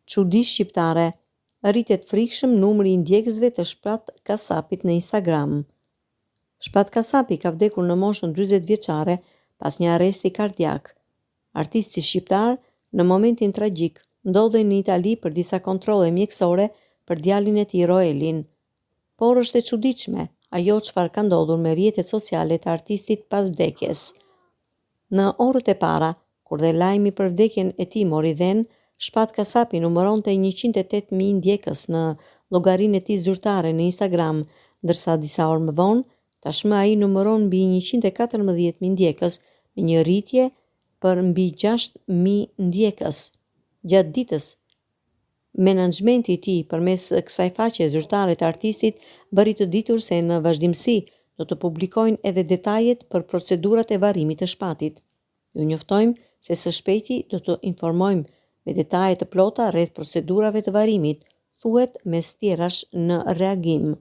Çudi shqiptare. Rritet frikshëm numri i ndjekësve të Shpat Kasapit në Instagram. Shpat Kasapi ka vdekur në moshën 40 vjeçare pas një arresti kardiak. Artisti shqiptar në momentin tragjik ndodhej në Itali për disa kontrolle mjekësore për djalin e tij Roelin. Por është e çuditshme ajo çfarë ka ndodhur me rrjetet sociale të artistit pas vdekjes. Në orët e para, kur dhe lajmi për vdekjen e tij mori vend, Shpat Kasapi numëronte 108.000 ndjekës në llogarinë e tij zyrtare në Instagram, ndërsa disa orë më vonë, tashmë ai numëron mbi 114.000 ndjekës, me një rritje për mbi 6.000 ndjekës. Gjatë ditës, menaxhmenti i tij përmes kësaj faqe zyrtare të artistit bëri të ditur se në vazhdimsi do të publikojnë edhe detajet për procedurat e varrimit të Shpatit. Ju njoftojmë se së shpejti do të informojmë me detaje të plota rreth procedurave të varrimit, thuhet mes tjerash në reagim.